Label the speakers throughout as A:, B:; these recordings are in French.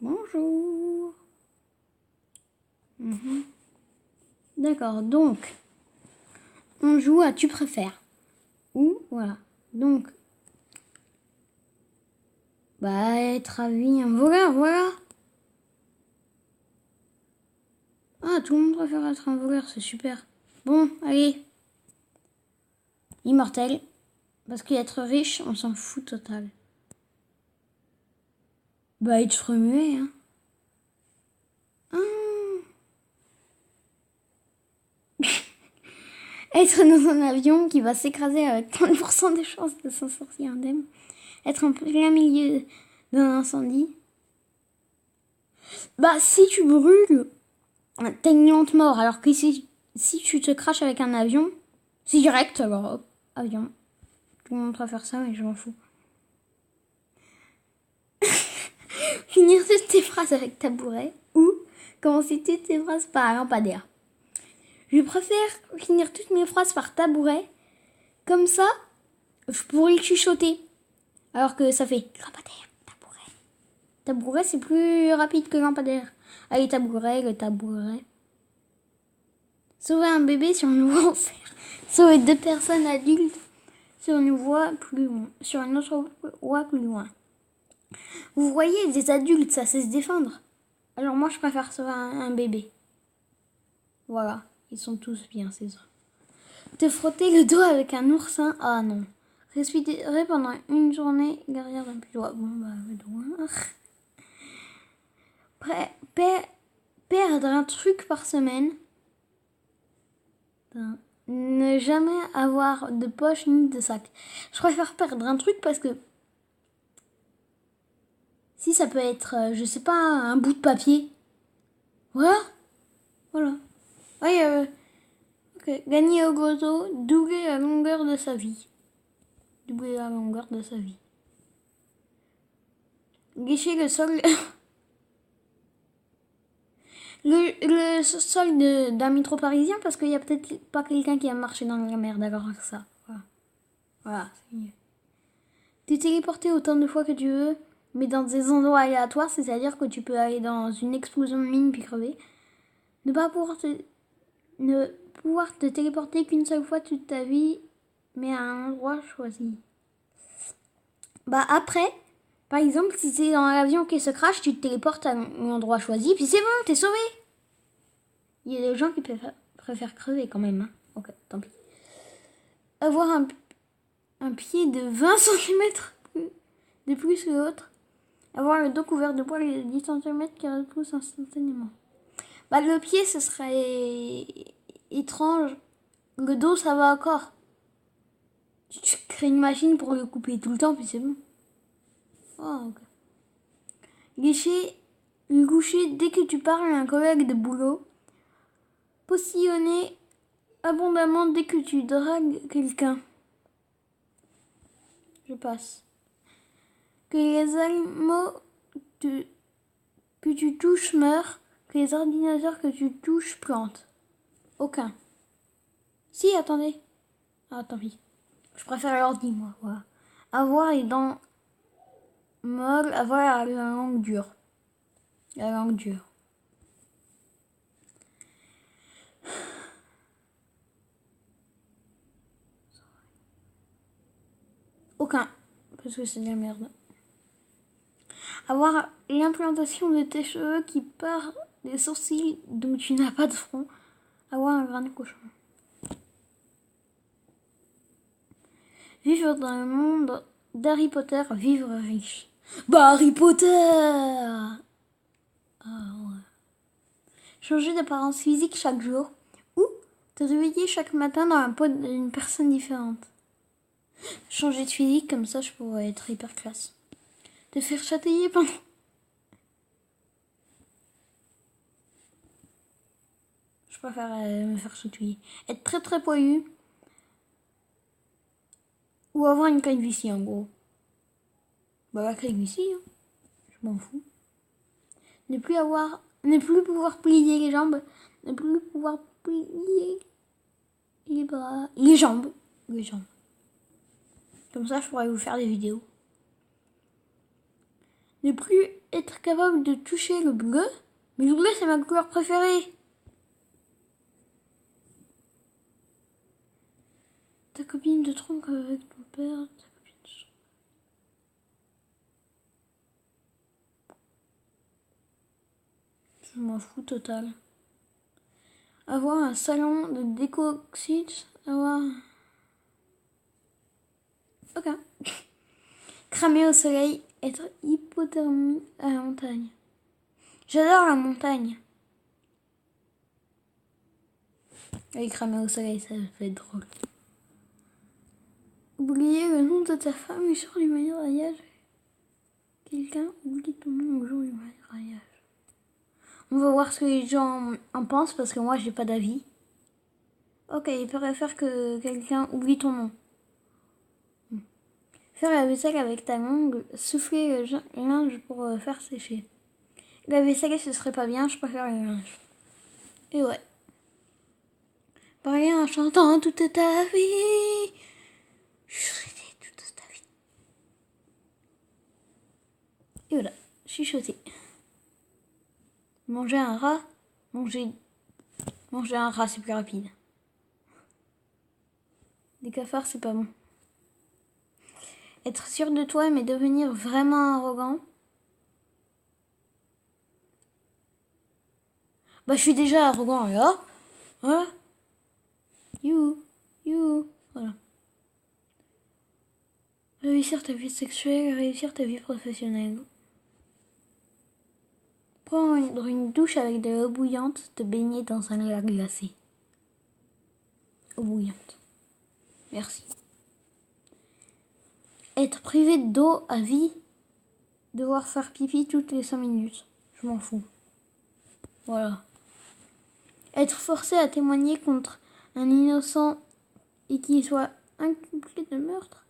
A: Bonjour. D'accord, donc, on joue à tu préfères. Ou, voilà. Donc, être à vie un voleur, voilà. Ah, tout le monde préfère être un voleur, c'est super. Bon, allez. Immortel. Parce qu'être riche, on s'en fout total. Être remué, hein. Être dans un avion qui va s'écraser avec 30% de chances de s'en sortir indemne. Être en plein milieu d'un incendie. Si tu brûles, t'as une lente mort. Alors que si tu te craches avec un avion, c'est direct, alors hop, avion. Tout le monde préfère ça, mais je m'en fous. Finir toutes tes phrases avec tabouret ou commencer toutes tes phrases par un lampadaire. Je préfère finir toutes mes phrases par tabouret. Comme ça, je pourrais le chuchoter. Alors que ça fait lampadaire, tabouret. Tabouret, c'est plus rapide que lampadaire. Allez, tabouret, le tabouret. Sauver un bébé sur une voie en fer. Sauver 2 personnes adultes sur une voie plus loin. Sur une autre voie plus loin. Vous voyez, des adultes, ça sait se défendre. Alors moi, je préfère sauver un bébé. Voilà, ils sont tous bien, ces gens. Te frotter le dos avec un oursin, ah non. Respirer pendant une journée derrière un putois. Le dos. Perdre un truc par semaine. Ne jamais avoir de poche ni de sac. Je préfère perdre un truc parce que si ça peut être, je sais pas, un bout de papier. Voilà. Ouais, ok. Gagner au gros, doubler la longueur de sa vie. Lécher le sol. le sol d'un métro parisien parce qu'il y a peut-être pas quelqu'un qui a marché dans la merde alors ça. Voilà, c'est mieux. Te téléporter autant de fois que tu veux, mais dans des endroits aléatoires, c'est-à-dire que tu peux aller dans une explosion de mine puis crever. Ne pouvoir te téléporter qu'une seule fois toute ta vie, mais à un endroit choisi. Après, par exemple, si c'est dans l'avion qui se crache, tu te téléportes à un endroit choisi, puis c'est bon, t'es sauvé. Il y a des gens qui préfèrent crever quand même. Hein. Ok, tant pis. Avoir un pied de 20 cm de plus que l'autre. Avoir le dos couvert de poils de 10 cm qui repoussent instantanément. Le pied, ce serait étrange. Le dos, ça va encore. Tu crées une machine pour le couper tout le temps, puis c'est bon. Oh, ok. Le coucher dès que tu parles à un collègue de boulot. Postillonner abondamment dès que tu dragues quelqu'un. Je passe. Que les animaux que tu touches meurent. Que les ordinateurs que tu touches plantent. Aucun. Si, attendez. Ah, tant pis. Je préfère l'ordi, moi. Voilà. Avoir les dents molles, avoir la langue dure. La langue dure. Aucun. Parce que c'est de la merde. Avoir l'implantation de tes cheveux qui part des sourcils dont tu n'as pas de front. Avoir un grain de cochon. Vivre dans le monde d'Harry Potter, vivre riche. Harry Potter! Ah ouais. Changer d'apparence physique chaque jour. Ou te réveiller chaque matin dans la peau d'une personne différente. Changer de physique, comme ça je pourrais être hyper classe. Te faire chatouiller pendant... Je préfère me faire chatouiller. Être très très poilu. Ou avoir une calvitie en gros. La calvitie, hein. Je m'en fous. Ne plus pouvoir plier les jambes. Ne plus pouvoir plier les bras. Les jambes. Comme ça je pourrais vous faire des vidéos. Ne plus être capable de toucher le bleu. Mais le bleu, c'est ma couleur préférée. Ta copine te trompe avec ton père. Ta copine te trompe. Je m'en fous total. Avoir un salon de déco-oxyde. Avoir... Ok. Cramer au soleil. Être hypothermie à la montagne. J'adore la montagne. Et cramer au soleil, ça va être drôle. Oublier le nom de ta femme le jour du mariage. Quelqu'un oublie ton nom le jour du mariage. On va voir ce que les gens en pensent parce que moi j'ai pas d'avis. Ok, il préfère que quelqu'un oublie ton nom. Faire la vaisselle avec ta langue, souffler le linge pour faire sécher. La vaisselle ce serait pas bien, je préfère le linge. Et ouais. Parler en chantant toute ta vie. Chuchoter toute ta vie. Et voilà, chuchoter. Manger un rat. Manger un rat, c'est plus rapide. Des cafards, c'est pas bon. Être sûr de toi, mais devenir vraiment arrogant. Bah, je suis déjà arrogant, là. Voilà. You. Voilà. Réussir ta vie sexuelle, réussir ta vie professionnelle. Prendre une douche avec de l'eau bouillante, te baigner dans un lac glacé. Eau bouillante. Merci. Être privé d'eau à vie. Devoir faire pipi toutes les 5 minutes. Je m'en fous. Voilà. Être forcé à témoigner contre un innocent et qu'il soit inculpé de meurtre.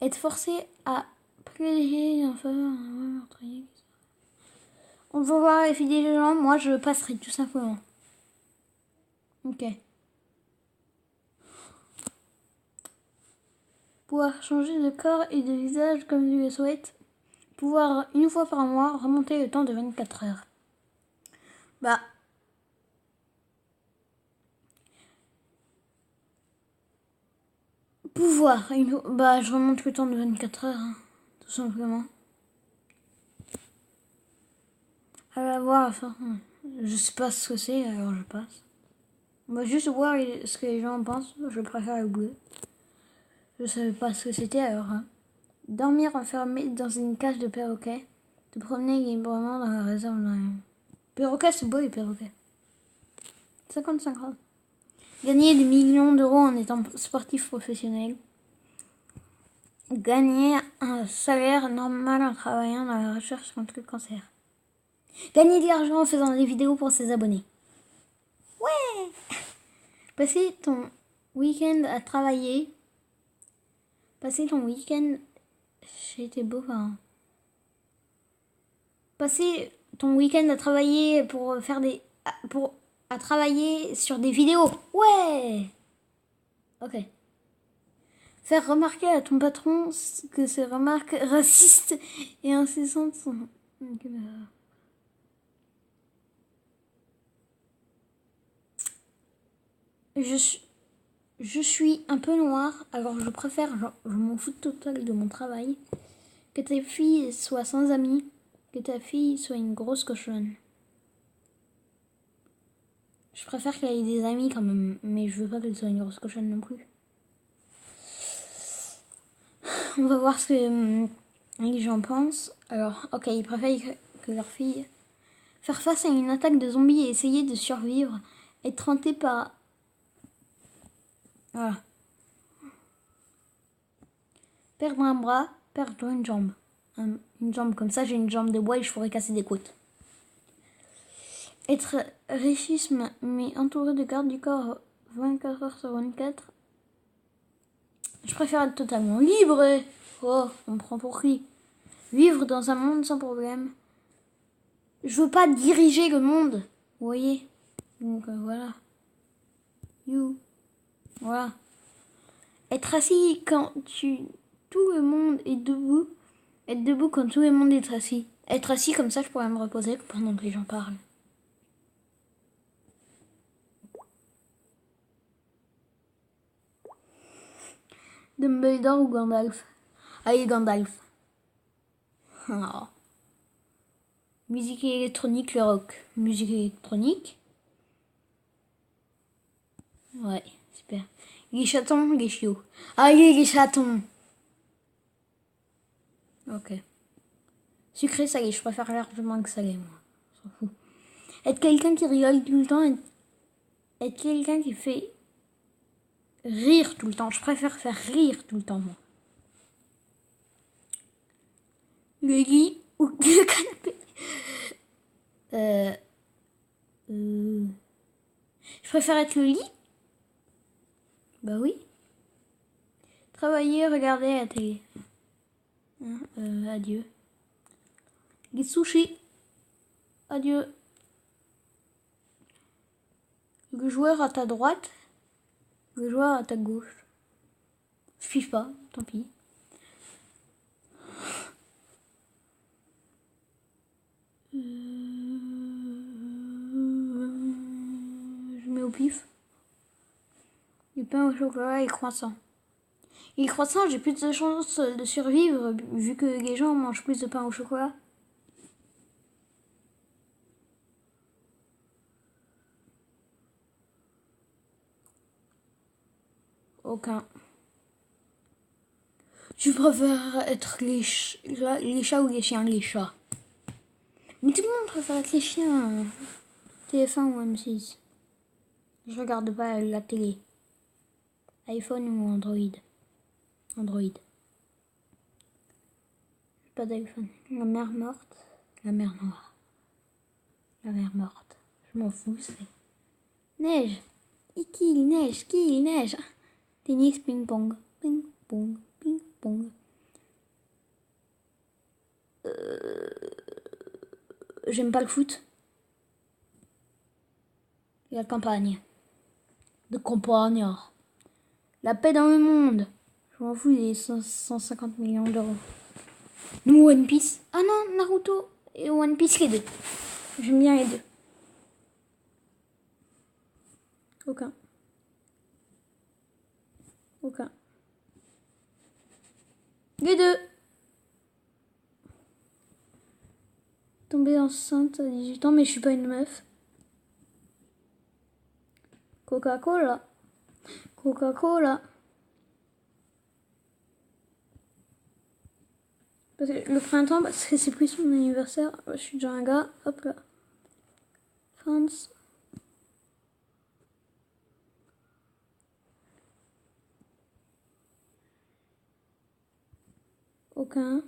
A: Être forcé à plaider en faveur d'un meurtrier. On va voir les filles des gens. Moi, je passerai tout simplement. Ok. Pouvoir changer de corps et de visage comme tu le souhaites. Pouvoir, une fois par mois, remonter le temps de 24 heures. Bah. Pouvoir. Bah, je remonte le temps de 24 heures. Hein, tout simplement. À la voir, enfin. Je sais pas ce que c'est, alors je passe. On va juste voir ce que les gens en pensent. Je préfère le bleu. Je savais pas ce que c'était alors. Hein. Dormir enfermé dans une cage de perroquet. Te promener librement dans la réserve d'un... Perroquet, c'est beau les perroquets. 50-50. Gagner des millions d'euros en étant sportif professionnel. Gagner un salaire normal en travaillant dans la recherche contre le cancer. Gagner de l'argent en faisant des vidéos pour ses abonnés. Ouais. Passer ton week-end à travailler. Passer ton week-end chez tes beaux-parents. Passer ton week-end à travailler pour faire des... à travailler sur des vidéos. Ouais. Ok. Faire remarquer à ton patron que ses remarques racistes et incessantes sont... Je suis un peu noire, alors je préfère, je m'en fous total de mon travail, que ta fille soit sans amis, que ta fille soit une grosse cochonne. Je préfère qu'elle ait des amis quand même, mais je veux pas qu'elle soit une grosse cochonne non plus. On va voir ce que les gens pensent. Alors, ok, ils préfèrent que leur fille... Faire face à une attaque de zombies et essayer de survivre, être hanté par... Voilà. Perdre un bras, perdre une jambe. Une jambe comme ça, j'ai une jambe de bois et je pourrais casser des côtes. Être richisme, mais entouré de gardes du corps 24 heures sur 24. Je préfère être totalement libre. Oh, on me prend pour qui? Vivre dans un monde sans problème. Je veux pas diriger le monde. Vous voyez? Donc voilà. Voilà. Être assis quand tout le monde est debout. Être debout quand tout le monde est assis. Être assis comme ça, je pourrais me reposer pendant que les gens parlent. Dumbledore ou Gandalf? Allez, Gandalf. Oh. Musique électronique, le rock. Musique électronique. Ouais, super. Les chatons, les chiots. Allez, les chatons. Ok. Sucré, salé, je préfère largement que salé, moi. On s'en fout. Être quelqu'un qui rigole tout le temps, être quelqu'un qui fait rire tout le temps. Je préfère faire rire tout le temps, moi. Le lit ou le canapé. Je préfère être le lit. Bah oui. Travailler, regarder la télé. Adieu. Les sushis. Adieu. Le joueur à ta droite. Le joueur à ta gauche. Je fiche pas, tant pis. Je mets au pif. Du pain au chocolat et croissant. Et les croissants, j'ai plus de chances de survivre vu que les gens mangent plus de pain au chocolat. Aucun. Je préfère être les chats ou les chiens, les chats. Mais tout le monde préfère être les chiens. TF1 ou M6. Je regarde pas la télé. iPhone ou Android. Android. Pas d'iPhone. La mer morte. La mer noire. La mer morte. Je m'en fous, c'est. Neige. Iki, neige, qui, neige. Tennis, ping-pong. Ping-pong, ping-pong. J'aime pas le foot. La campagne. De campagne. La paix dans le monde. Je m'en fous des 150 millions d'euros. Ou One Piece. Ah non, Naruto et One Piece, les deux. J'aime bien les deux. Aucun. Aucun. Les deux. Tombée enceinte à 18 ans, mais je suis pas une meuf. Coca-Cola. Coca-Cola. Parce que le printemps, parce que c'est plus mon anniversaire. Je suis déjà un gars. Hop là. France. Aucun.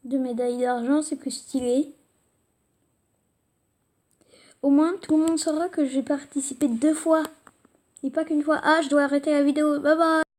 A: 2 médailles d'argent, c'est plus stylé. Au moins, tout le monde saura que j'ai participé 2 fois. Et pas qu'une fois. Ah, je dois arrêter la vidéo. Bye bye.